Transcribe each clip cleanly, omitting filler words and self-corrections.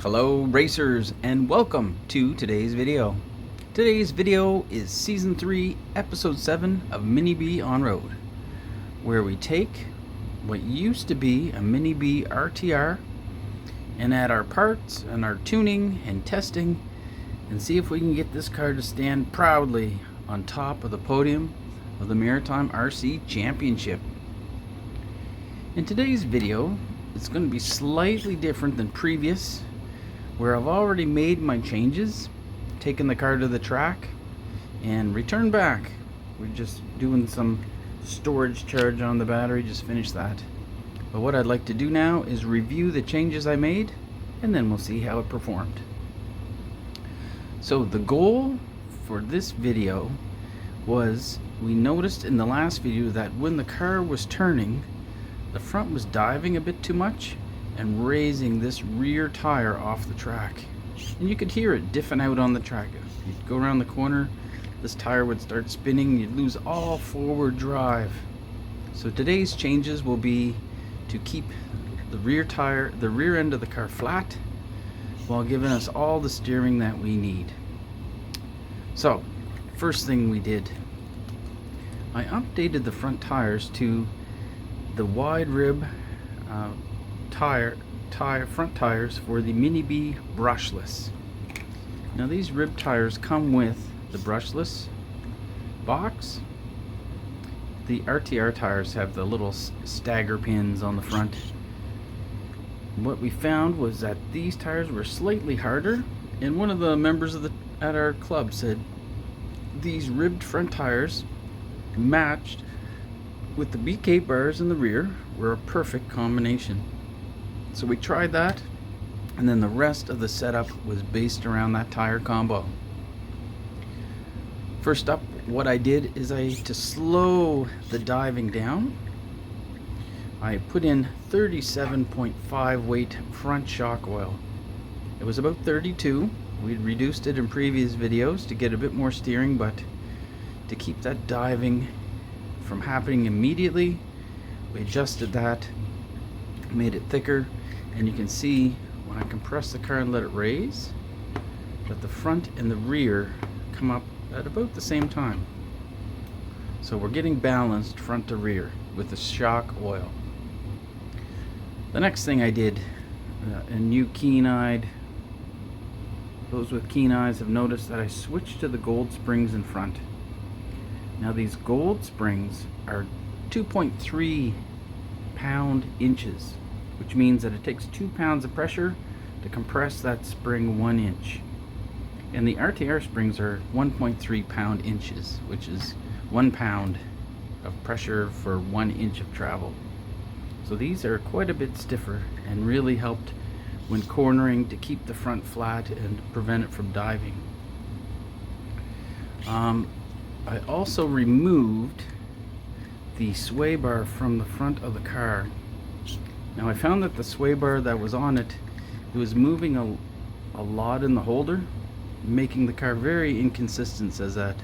Hello racers, and welcome to today's video. Today's video is Season 3, Episode 7 of Mini B On-Road, where we take what used to be a Mini B RTR and add our parts and our tuning and testing and see if we can get this car to stand proudly on top of the podium of the Maritime RC Championship. In today's video, it's going to be slightly different than previous, where I've already made my changes, taken the car to the track and returned back. We're just doing some storage charge on the battery, just finished that. But what I'd like to do now is review the changes I made, and then we'll see how it performed. So the goal for this video was, we noticed in the last video that when the car was turning, the front was diving a bit too much and raising this rear tire off the track, and you could hear it diffing out on the track. You'd go around the corner, this tire would start spinning, you'd lose all forward drive. So today's changes will be to keep the rear tire, the rear end of the car flat, while giving us all the steering that we need. So first thing we did, I updated the front tires to the wide rib front tires for the Mini B brushless. Now these rib tires come with the brushless box. The RTR tires have the little stagger pins on the front. What we found was that these tires were slightly harder, and one of the members of at our club said these ribbed front tires matched with the BK bars in the rear were a perfect combination. So we tried that, and then the rest of the setup was based around that tire combo. First up, what I did is to slow the diving down, I put in 37.5 weight front shock oil. It was about 32. We'd reduced it in previous videos to get a bit more steering, but to keep that diving from happening immediately, we adjusted that, made it thicker, and you can see when I compress the car and let it raise that the front and the rear come up at about the same time. So we're getting balanced front to rear with the shock oil. The next thing I did, and you keen-eyed, those with keen eyes have noticed that I switched to the gold springs in front. Now these gold springs are 2.3 pound-inches, which means that it takes 2 pounds of pressure to compress that spring 1 inch. And the RTR springs are 1.3 pound-inches, which is 1 pound of pressure for 1 inch of travel. So these are quite a bit stiffer and really helped when cornering to keep the front flat and prevent it from diving. I also removed the sway bar from the front of the car. Now I found that the sway bar that was on it, it was moving a lot in the holder, making the car very inconsistent, as that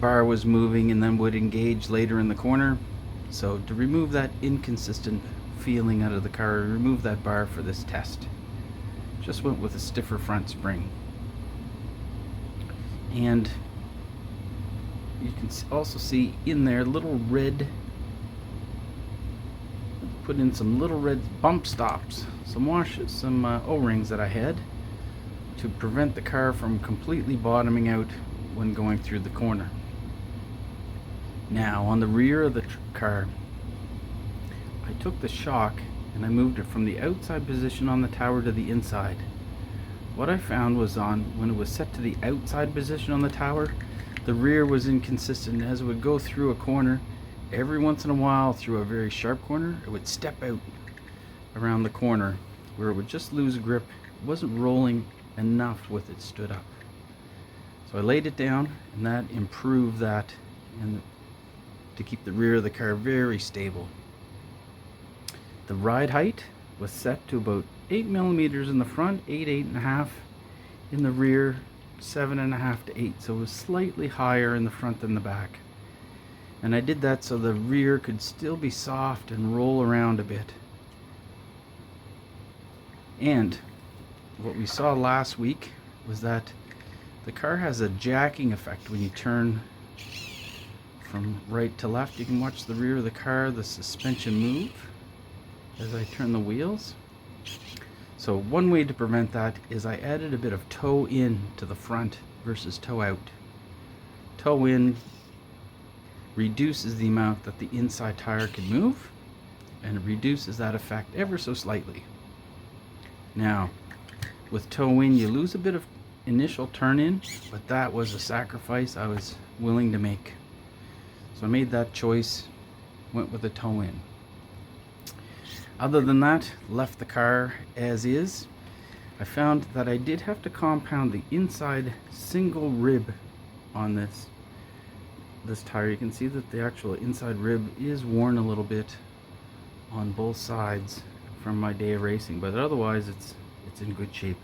bar was moving and then would engage later in the corner. So to remove that inconsistent feeling out of the car, I removed that bar for this test. Just went with a stiffer front spring. And you can also see in there little red, put in some little red bump stops, some O-rings that I had to prevent the car from completely bottoming out when going through the corner. Now on the rear of the car, I took the shock and I moved it from the outside position on the tower to the inside. What I found was, when it was set to the outside position on the tower, the rear was inconsistent. As it would go through a corner, every once in a while through a very sharp corner, it would step out around the corner where it would just lose grip. It wasn't rolling enough with it stood up. So I laid it down, and that improved that, and to keep the rear of the car very stable. The ride height was set to about 8 millimeters in the front, 8.5 in the rear, 7.5 to 8. So it was slightly higher in the front than the back. And I did that so the rear could still be soft and roll around a bit. And what we saw last week was that the car has a jacking effect when you turn from right to left. You can watch the rear of the car, the suspension move as I turn the wheels. So one way to prevent that is I added a bit of toe in to the front versus toe out. Toe in reduces the amount that the inside tire can move, and it reduces that effect ever so slightly. Now, with toe in, you lose a bit of initial turn in, but that was a sacrifice I was willing to make. So I made that choice, went with the toe in. Other than that, left the car as is. I found that I did have to compound the inside single rib on this tire. You can see that the actual inside rib is worn a little bit on both sides from my day of racing, but otherwise it's in good shape.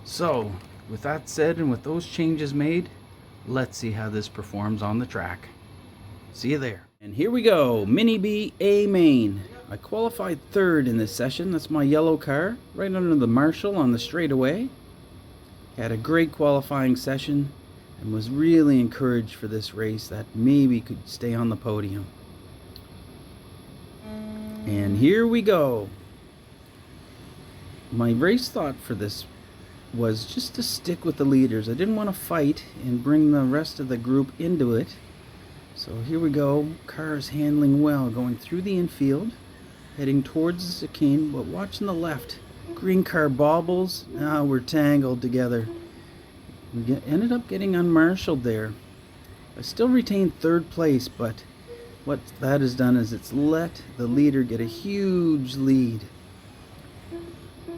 So with that said, and with those changes made, let's see how this performs on the track. See you there. And here we go, Mini B A-Main. I qualified third in this session. That's my yellow car, right under the Marshall on the straightaway. Had a great qualifying session and was really encouraged for this race that maybe could stay on the podium. And here we go. My race thought for this was just to stick with the leaders. I didn't want to fight and bring the rest of the group into it. So here we go. Car is handling well, going through the infield, heading towards the chicane, but watching the left. Green car bobbles. Now we're tangled together. We ended up getting unmarshaled there. I still retained third place, but what that has done is it's let the leader get a huge lead.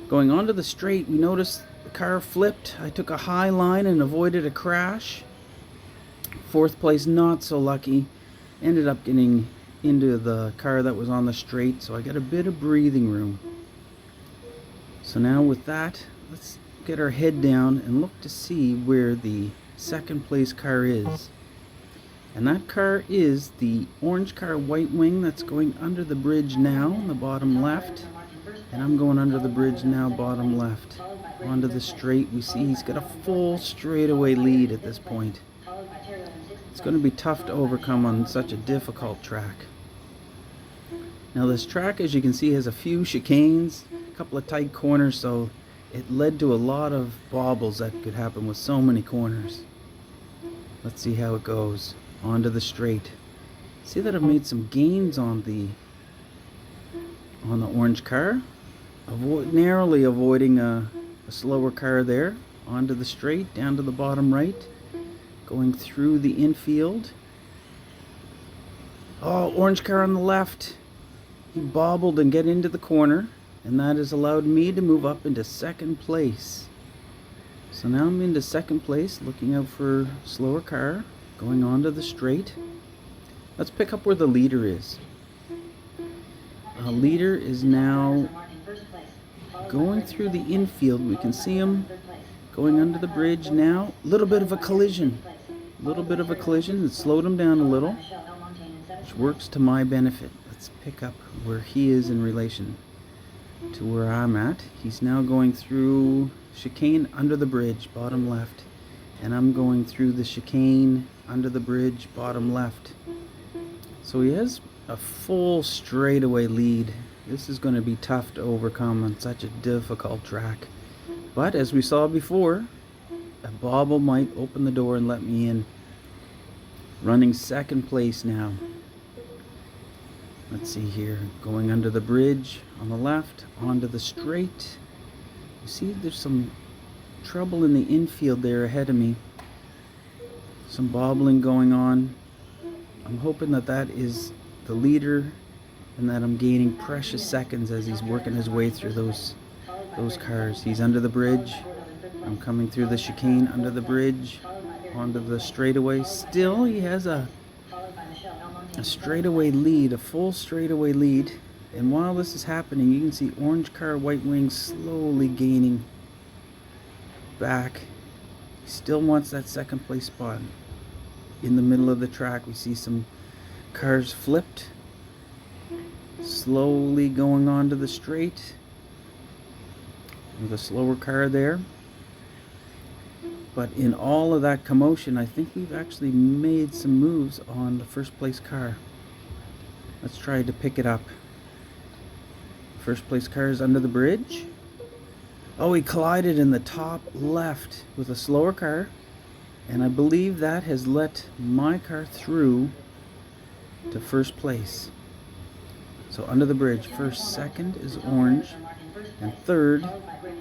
Going onto the straight, we noticed the car flipped. I took a high line and avoided a crash. Fourth place, not so lucky. Ended up getting into the car that was on the straight, so I got a bit of breathing room. So now with that, let's get our head down and look to see where the second place car is. And that car is the orange car White Wing that's going under the bridge now in the bottom left. And I'm going under the bridge now, bottom left. Onto the straight, we see he's got a full straightaway lead at this point. It's going to be tough to overcome on such a difficult track. Now this track, as you can see, has a few chicanes, a couple of tight corners, so it led to a lot of bobbles that could happen with so many corners. Let's see how it goes. Onto the straight. See that I've made some gains on the orange car. Narrowly avoiding a slower car there. Onto the straight, down to the bottom right. Going through the infield. Oh, orange car on the left. He bobbled and get into the corner, and that has allowed me to move up into second place. So now I'm into second place, looking out for slower car, going onto the straight. Let's pick up where the leader is. The leader is now going through the infield. We can see him going under the bridge now. A little bit of a collision. It slowed him down a little, which works to my benefit. Let's pick up where he is in relation to where I'm at. He's now going through chicane under the bridge, bottom left. And I'm going through the chicane under the bridge, bottom left. So he has a full straightaway lead. This is going to be tough to overcome on such a difficult track. But as we saw before, a bobble might open the door and let me in. Running second place now. Let's see here. Going under the bridge on the left, onto the straight. You see there's some trouble in the infield there ahead of me. Some bobbling going on. I'm hoping that that is the leader and that I'm gaining precious seconds as he's working his way through those cars. He's under the bridge. I'm coming through the chicane under the bridge onto the straightaway. Still, he has a straightaway lead, a full straightaway lead. And while this is happening, you can see orange car White Wing slowly gaining back. He still wants that second place spot. In the middle of the track, we see some cars flipped, slowly going onto the straight. with a slower car there. But in all of that commotion, I think we've actually made some moves on the first place car. Let's try to pick it up. First place car is under the bridge. Oh, he collided in the top left with a slower car, and I believe that has let my car through to first place. So under the bridge, first, second is orange, and third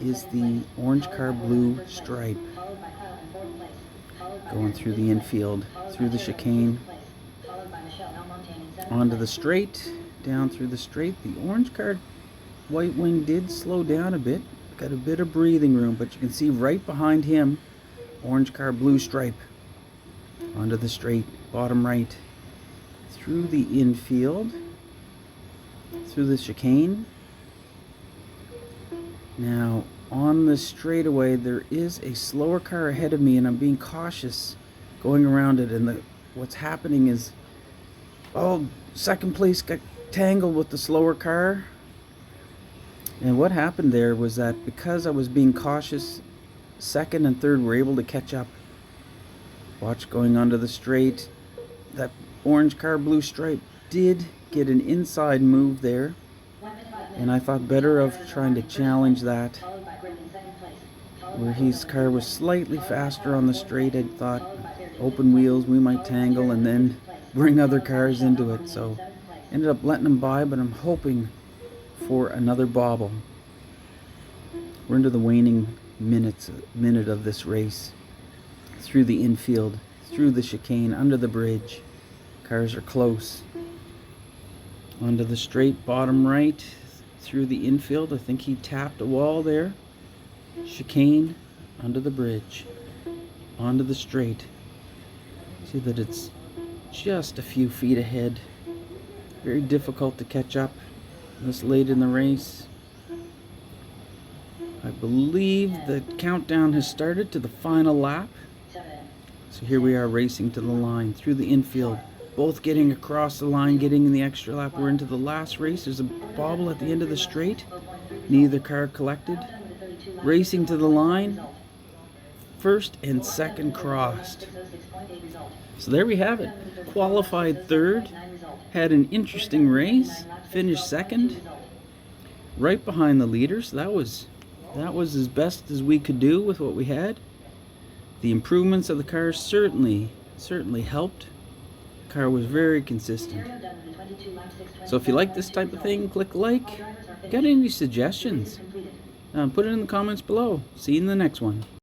is the orange car blue stripe. Going through the infield, through the chicane, onto the straight, down through the straight. The orange car white wing did slow down a bit, got a bit of breathing room, but you can see right behind him, orange car blue stripe. Onto the straight, bottom right, through the infield, through the chicane. Now on the straightaway there is a slower car ahead of me, and I'm being cautious going around it, and what's happening is, oh, second place got tangled with the slower car. And what happened there was that because I was being cautious, second and third were able to catch up. Watch going onto the straight. That orange car blue stripe did get an inside move there, and I thought better of trying to challenge that, where his car was slightly faster on the straight. I thought open wheels, we might tangle and then bring other cars into it. So ended up letting him by, but I'm hoping for another bobble. We're into the waning minute of this race. Through the infield, through the chicane, under the bridge. Cars are close. Onto the straight, bottom right, through the infield. I think he tapped a wall there. Chicane, under the bridge, onto the straight. See that it's just a few feet ahead. Very difficult to catch up this late in the race. I believe the countdown has started to the final lap. So here we are racing to the line through the infield, both getting across the line, getting in the extra lap. We're into the last race. There's a bobble at the end of the straight. Neither car collected. Racing to the line, first and second crossed. So there we have it. Qualified third, had an interesting race, finished second, right behind the leaders. That was as best as we could do with what we had. The improvements of the car certainly helped. The car was very consistent. So if you like this type of thing, click like. Got any suggestions? Put it in the comments below. See you in the next one.